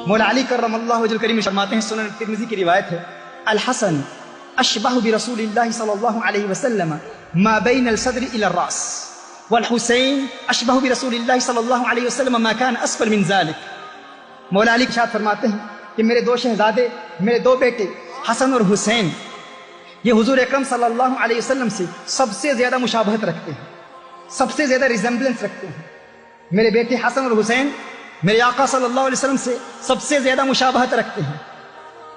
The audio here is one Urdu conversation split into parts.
مولا علی کرم اللہ وجہ کریم فرماتے ہیں، سنن ترمذی کی روایت ہے، الحسن اشبہ برسول اللہ صلی اللہ علیہ وسلم ما بین الصدر الى الراس والحسین اشبہ برسول اللہ صلی اللہ علیہ وسلم ما کان اسفل من ذلك۔ مولا علی ارشاد فرماتے ہیں کہ میرے دو شہزادے، میرے دو بیٹے حسن اور حسین، یہ حضور اکرم صلی اللہ علیہ وسلم سے سب سے زیادہ مشابہت رکھتے ہیں، سب سے زیادہ ریزمبلنس رکھتے ہیں۔ میرے بیٹے حسن اور حسین میرے آقا صلی اللہ علیہ وسلم سے سب سے زیادہ مشابہت رکھتے ہیں۔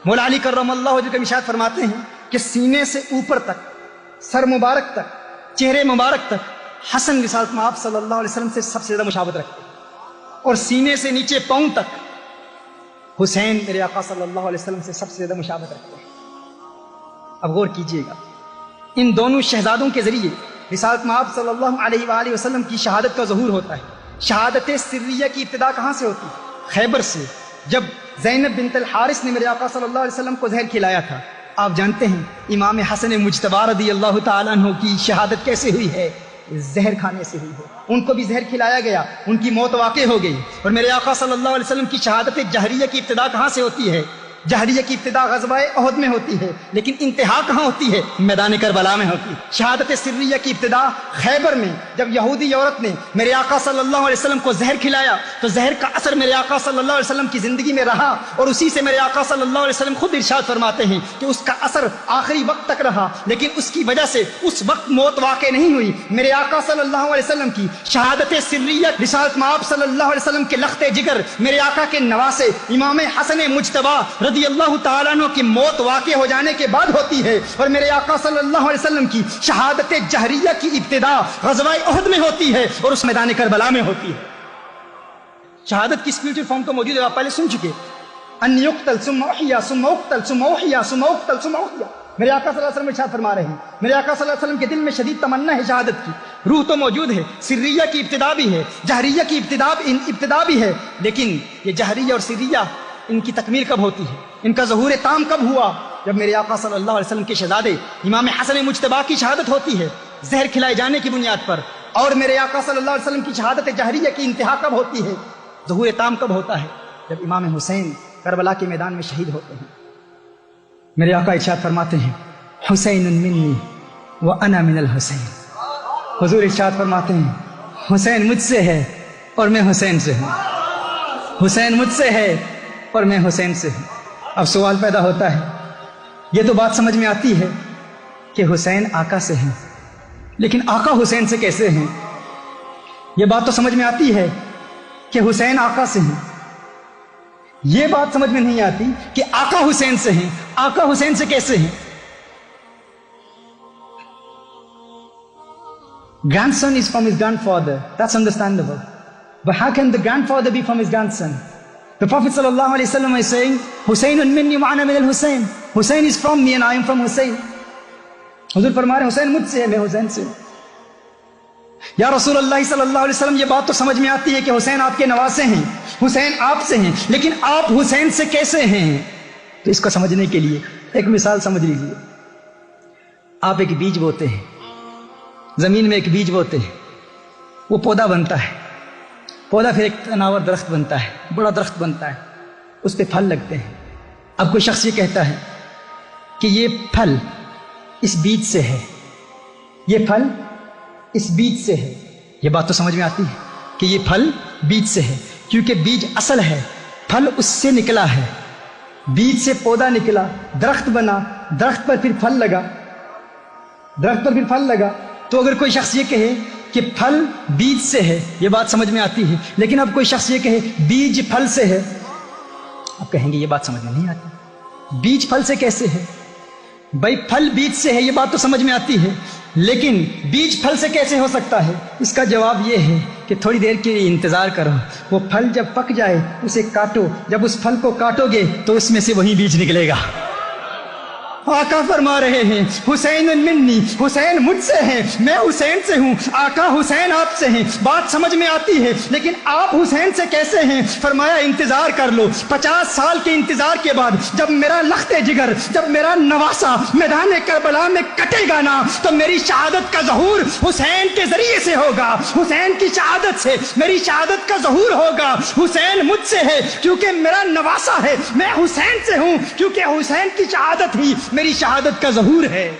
مولا علی کرم اللہ وجہ کا ارشاد فرماتے ہیں کہ سینے سے اوپر تک، سر مبارک تک، چہرے مبارک تک حسن رسالت میں آپ صلی اللہ علیہ وسلم سے سب سے زیادہ مشابہت رکھتے ہیں، اور سینے سے نیچے پاؤں تک حسین میرے آقا صلی اللہ علیہ وسلم سے سب سے زیادہ مشابہت رکھتے ہیں۔ اب غور کیجئے گا، ان دونوں شہزادوں کے ذریعے رسالت میں آپ صلی اللہ علیہ وآلہ وسلم کی شہادت کا ظہور ہوتا ہے۔ شہادت سریہ کی ابتدا کہاں سے ہوتی؟ خیبر سے، جب زینب بنت الحارث نے میرے آقا صلی اللہ علیہ وسلم کو زہر کھلایا تھا۔ آپ جانتے ہیں امام حسن مجتبی رضی اللہ تعالیٰ عنہ کی شہادت کیسے ہوئی ہے؟ زہر کھانے سے ہوئی ہے، ان کو بھی زہر کھلایا گیا، ان کی موت واقع ہو گئی۔ اور میرے آقا صلی اللہ علیہ وسلم کی شہادت جہریہ کی ابتدا کہاں سے ہوتی ہے؟ جہریہ کی ابتدا غزوہ احد میں ہوتی ہے، لیکن انتہا کہاں ہوتی ہے؟ میدان کربلا میں ہوتی ہے۔ شہادت سریہ کی ابتدا خیبر میں، جب یہودی عورت نے میرے آقا صلی اللہ علیہ وسلم کو زہر کھلایا تو زہر کا اثر میرے آقا صلی اللہ علیہ وسلم کی زندگی میں رہا، اور اسی سے میرے آقا صلی اللہ علیہ وسلم خود ارشاد فرماتے ہیں کہ اس کا اثر آخری وقت تک رہا، لیکن اس کی وجہ سے اس وقت موت واقع نہیں ہوئی۔ میرے آقا صلی اللہ علیہ وسلم کی شہادت سریہ رسالت مآب صلی اللہ علیہ وسلم کے لخت جگر، میرے آقا کے نواسے امام حسن مجتبی رضی اللہ تعالیٰ عنہ کی موت واقع ہو جانے کے بعد ہوتی ہے، اور میرے آقا صلی اللہ علیہ وسلم کی شہادت جہریہ کی ابتدا غزوہ احد میں ہوتی ہے، اور اس میدان کربلا میں ہوتی ہے۔ شہادت کی اسپریچول فارم تو موجود ہے، آپ پہلے سن چکے، ان یقتل ثم احیا ثم اقتل ثم احیا ثم اقتل ثم احیا۔ میرے آقا صلی اللہ علیہ وسلم ارشاد فرما رہے ہیں، میرے آقا صلی اللہ علیہ وسلم کے دل میں شدید تمنا ہے شہادت کی، روح تو موجود ہے، سریہ کی ابتدا بھی ہے، جہریہ کی ابتدا بھی ہے، لیکن یہ جہریہ اور سریہ ان کی تکمیل کب ہوتی ہے؟ ان کا ظہور تام کب ہوا؟ جب میرے آقا صلی اللہ علیہ وسلم کے شہزادے امام حسن مجتبی کی شہادت ہوتی ہے زہر کھلائے جانے کی بنیاد پر، اور میرے آقا صلی اللہ علیہ وسلم کی شہادت جہریہ کی انتہا کب ہوتی ہے، ظہور تام کب ہوتا ہے؟ جب امام حسین کربلا کے میدان میں شہید ہوتے ہیں۔ میرے آقا ارشاد فرماتے ہیں، حسین منی وانا من الحسین۔ حضور ارشاد فرماتے ہیں، حسین مجھ سے ہے اور میں حسین سے ہوں، حسین مجھ سے ہے اور میں حسین سے ہوں۔ اب سوال پیدا ہوتا ہے، یہ تو بات سمجھ میں آتی ہے کہ حسین آقا سے ہیں، لیکن آقا حسین سے کیسے ہیں؟ یہ بات تو سمجھ میں آتی ہے کہ حسین آقا سے ہیں، یہ بات سمجھ میں نہیں آتی کہ آقا حسین سے ہیں، آقا حسین سے کیسے ہیں؟ Grandson is from his grandfather, that's understandable. But how can the grandfather be from his grandson? The Prophet sallallahu alaihi wasallam is saying, Husaynun minni wa ana min al-Husayn. Hussein is from me and I am from Hussein. حضور فرما رہے ہیں حسین مجھ سے ہے، میں حسین سے ہوں۔ یا رسول اللہ صلی اللہ علیہ وسلم، یہ بات تو سمجھ میں آتی ہے کہ حسین آپ کے نواسے ہیں، حسین آپ سے ہیں، لیکن آپ حسین سے کیسے ہیں؟ تو اس کو سمجھنے کے لیے ایک مثال سمجھ لیجیے۔ آپ ایک بیج بوتے ہیں، زمین میں ایک بیج بوتے ہیں، وہ پودا بنتا ہے، پودا پھر ایک تناور درخت بنتا ہے، بڑا درخت بنتا ہے، اس پہ پھل لگتے ہیں۔ اب کوئی شخص یہ کہتا ہے کہ یہ پھل اس بیج سے ہے، یہ پھل اس بیج سے ہے، یہ بات تو سمجھ میں آتی ہے کہ یہ پھل بیج سے ہے، کیونکہ بیج اصل ہے، پھل اس سے نکلا ہے، بیج سے پودا نکلا، درخت بنا، درخت پر پھر پھل لگا، درخت پر پھر پھل لگا۔ تو اگر کوئی شخص یہ کہے کہ پھل بیج سے ہے، یہ بات سمجھ میں آتی ہے، لیکن اب کوئی شخص یہ کہے بیج پھل سے ہے، اب کہیں گے یہ بات سمجھ میں نہیں آتی، بیج پھل سے کیسے ہے؟ بھائی پھل بیج سے ہے یہ بات تو سمجھ میں آتی ہے، لیکن بیج پھل سے کیسے ہو سکتا ہے؟ اس کا جواب یہ ہے کہ تھوڑی دیر کے لیے انتظار کرو، وہ پھل جب پک جائے اسے کاٹو، جب اس پھل کو کاٹو گے تو اس میں سے وہی بیج نکلے گا۔ آقا فرما رہے ہیں حسین منی، حسین مجھ سے ہے، میں حسین سے ہوں، آقا حسین آپ سے ہیں۔ بات سمجھ میں آتی ہے، لیکن آپ حسین سے کیسے ہیں؟ فرمایا انتظار کر لو، 50 سال کے انتظار کے بعد جب میرا لخت جگر، جب میرا نواسا میدان کربلا میں کٹے گا نا، تو میری شہادت کا ظہور حسین کے ذریعے سے ہوگا، حسین کی شہادت سے میری شہادت کا ظہور ہوگا۔ حسین مجھ سے ہے کیونکہ میرا نواسا ہے، میں حسین سے ہوں کیونکہ حسین کی شہادت ہی میری شہادت کا ظہور ہے۔